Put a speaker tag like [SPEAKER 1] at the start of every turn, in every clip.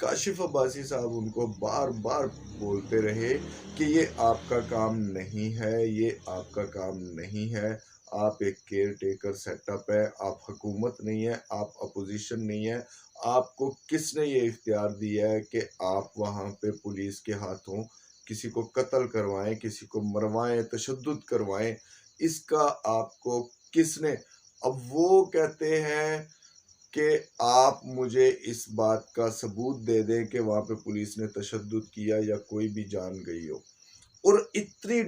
[SPEAKER 1] کاشف عباسی صاحب ان کو بار بار بولتے رہے کہ یہ آپ کا کام نہیں ہے، یہ آپ کا کام نہیں ہے، آپ ایک کیئر ٹیکر سیٹ اپ ہے، آپ حکومت نہیں ہے، آپ اپوزیشن نہیں ہے، آپ کو کس نے یہ اختیار دیا ہے کہ آپ وہاں پہ پولیس کے ہاتھوں کسی کو قتل کروائیں، کسی کو مروائیں، تشدد کروائیں، اس کا آپ کو کس نے؟ اب وہ کہتے ہیں کہ آپ مجھے اس بات کا ثبوت دے دیں کہ وہاں پہ پولیس نے تشدد کیا یا کوئی بھی جان گئی ہو۔ اور اتنی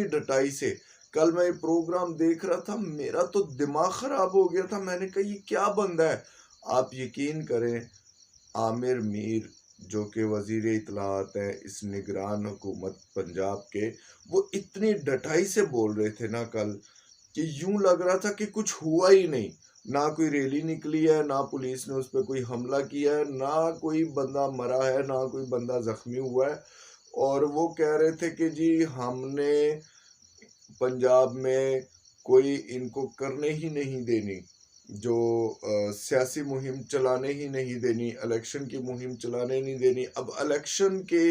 [SPEAKER 1] ڈٹائی سے کل میں یہ پروگرام دیکھ رہا تھا، میرا تو دماغ خراب ہو گیا تھا، میں نے کہا یہ کیا بندہ ہے؟ آپ یقین کریں، عامر میر جو کہ وزیر اطلاعات ہیں اس نگران حکومت پنجاب کے، وہ اتنی ڈٹائی سے بول رہے تھے نا کل کہ یوں لگ رہا تھا کہ کچھ ہوا ہی نہیں، نہ کوئی ریلی نکلی ہے، نہ پولیس نے اس پہ کوئی حملہ کیا ہے، نہ کوئی بندہ مرا ہے، نہ کوئی بندہ زخمی ہوا ہے۔ اور وہ کہہ رہے تھے کہ جی ہم نے پنجاب میں کوئی ان کو کرنے ہی نہیں دینی، جو سیاسی مہم چلانے ہی نہیں دینی، الیکشن کی مہم چلانے نہیں دینی۔ اب الیکشن کے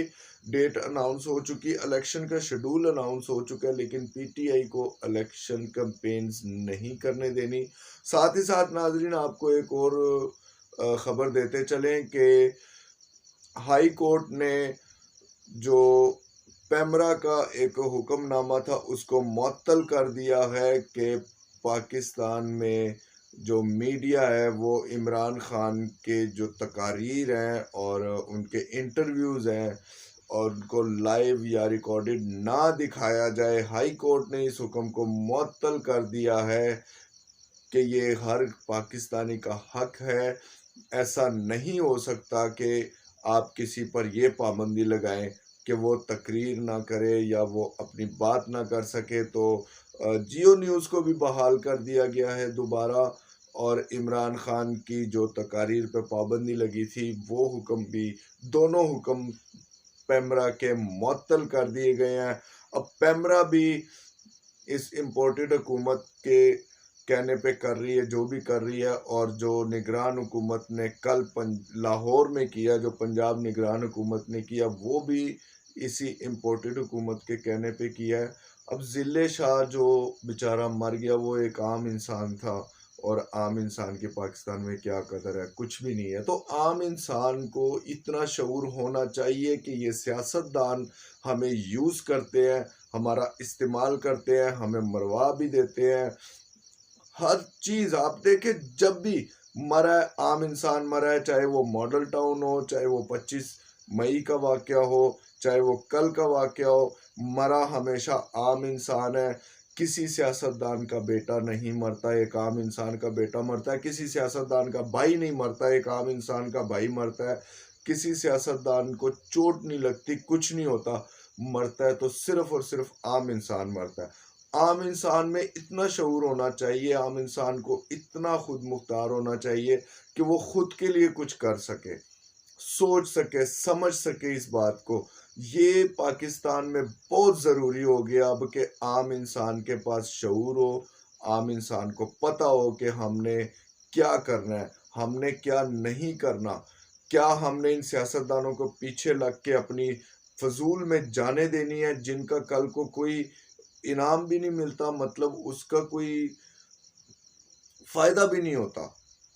[SPEAKER 1] ڈیٹ اناؤنس ہو چکی، الیکشن کا شیڈول اناؤنس ہو چکا ہے، لیکن پی ٹی آئی کو الیکشن کمپینز نہیں کرنے دینی۔ ساتھ ہی ساتھ ناظرین آپ کو ایک اور خبر دیتے چلیں کہ ہائی کورٹ نے جو پیمرا کا ایک حکم نامہ تھا اس کو معطل کر دیا ہے کہ پاکستان میں جو میڈیا ہے وہ عمران خان کے جو تقاریر ہیں اور ان کے انٹرویوز ہیں اور ان کو لائیو یا ریکارڈڈ نہ دکھایا جائے۔ ہائی کورٹ نے اس حکم کو معطل کر دیا ہے کہ یہ ہر پاکستانی کا حق ہے، ایسا نہیں ہو سکتا کہ آپ کسی پر یہ پابندی لگائیں کہ وہ تقریر نہ کرے یا وہ اپنی بات نہ کر سکے۔ تو جیو نیوز کو بھی بحال کر دیا گیا ہے دوبارہ، اور عمران خان کی جو تقاریر پہ پابندی لگی تھی وہ حکم بھی، دونوں حکم پیمرا کے معطل کر دیے گئے ہیں۔ اب پیمرا بھی اس امپورٹڈ حکومت کے کہنے پہ کر رہی ہے جو بھی کر رہی ہے، اور جو نگران حکومت نے کل لاہور میں کیا، جو پنجاب نگران حکومت نے کیا، وہ بھی اسی امپورٹڈ حکومت کے کہنے پہ کیا ہے۔ اب ذلے شاہ جو بیچارہ مر گیا وہ ایک عام انسان تھا، اور عام انسان کے پاکستان میں کیا قدر ہے؟ کچھ بھی نہیں ہے۔ تو عام انسان کو اتنا شعور ہونا چاہیے کہ یہ سیاستدان ہمیں یوز کرتے ہیں، ہمارا استعمال کرتے ہیں، ہمیں مروا بھی دیتے ہیں۔ ہر چیز آپ دیکھیں، جب بھی مرا ہے عام انسان مرا ہے، چاہے وہ ماڈل ٹاؤن ہو، چاہے وہ 25 مئی کا واقعہ ہو، چاہے وہ کل کا واقعہ ہو، مرا ہمیشہ عام انسان ہے۔ کسی سیاستدان کا بیٹا نہیں مرتا، ایک عام انسان کا بیٹا مرتا ہے۔ کسی سیاستدان کا بھائی نہیں مرتا، ایک عام انسان کا بھائی مرتا ہے۔ کسی سیاستدان کو چوٹ نہیں لگتی، کچھ نہیں ہوتا، مرتا ہے تو صرف اور صرف عام انسان مرتا ہے۔ عام انسان میں اتنا شعور ہونا چاہیے، عام انسان کو اتنا خود مختار ہونا چاہیے کہ وہ خود کے لیے کچھ کر سکے، سوچ سکے، سمجھ سکے اس بات کو۔ یہ پاکستان میں بہت ضروری ہو گیا اب کہ عام انسان کے پاس شعور ہو، عام انسان کو پتہ ہو کہ ہم نے کیا کرنا ہے، ہم نے کیا نہیں کرنا۔ کیا ہم نے ان سیاستدانوں کو پیچھے لگ کے اپنی فضول میں جانے دینی ہے، جن کا کل کو کوئی انعام بھی نہیں ملتا، مطلب اس کا کوئی فائدہ بھی نہیں ہوتا؟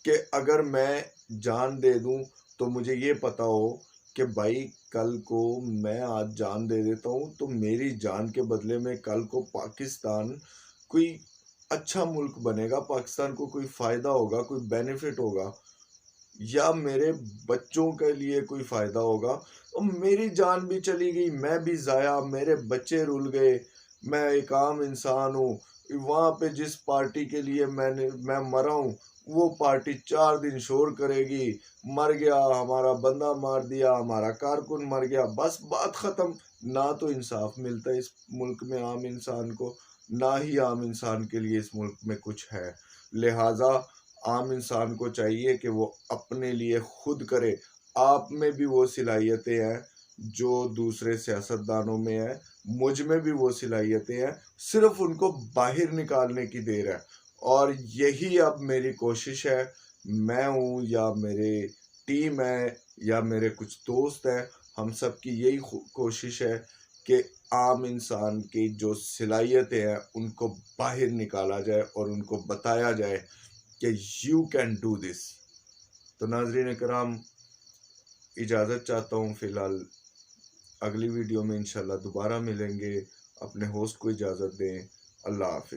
[SPEAKER 1] کہ اگر میں جان دے دوں تو مجھے یہ پتا ہو کہ بھائی کل کو میں آج جان دے دیتا ہوں تو میری جان کے بدلے میں کل کو پاکستان کوئی اچھا ملک بنے گا، پاکستان کو کوئی فائدہ ہوگا، کوئی بینیفٹ ہوگا، یا میرے بچوں کے لیے کوئی فائدہ ہوگا۔ اور میری جان بھی چلی گئی، میں بھی ضائع، میرے بچے رول گئے، میں ایک عام انسان ہوں۔ وہاں پہ جس پارٹی کے لیے میں مرا ہوں وہ پارٹی 4 دن شور کرے گی، مر گیا ہمارا بندہ، مار دیا ہمارا کارکن، مر گیا، بس بات ختم۔ نہ تو انصاف ملتا ہے اس ملک میں عام انسان کو، نہ ہی عام انسان کے لیے اس ملک میں کچھ ہے۔ لہٰذا عام انسان کو چاہیے کہ وہ اپنے لیے خود کرے۔ آپ میں بھی وہ صلاحیتیں ہیں جو دوسرے سیاستدانوں میں ہیں، مجھ میں بھی وہ صلاحیتیں ہیں، صرف ان کو باہر نکالنے کی دیر ہے۔ اور یہی اب میری کوشش ہے، میں ہوں یا میرے ٹیم ہے یا میرے کچھ دوست ہیں، ہم سب کی یہی کوشش ہے کہ عام انسان کی جو صلاحیتیں ہیں ان کو باہر نکالا جائے اور ان کو بتایا جائے کہ یو کین ڈو دس۔ تو ناظرین کرام، اجازت چاہتا ہوں فی الحال، اگلی ویڈیو میں انشاءاللہ دوبارہ ملیں گے۔ اپنے ہوسٹ کو اجازت دیں، اللہ حافظ۔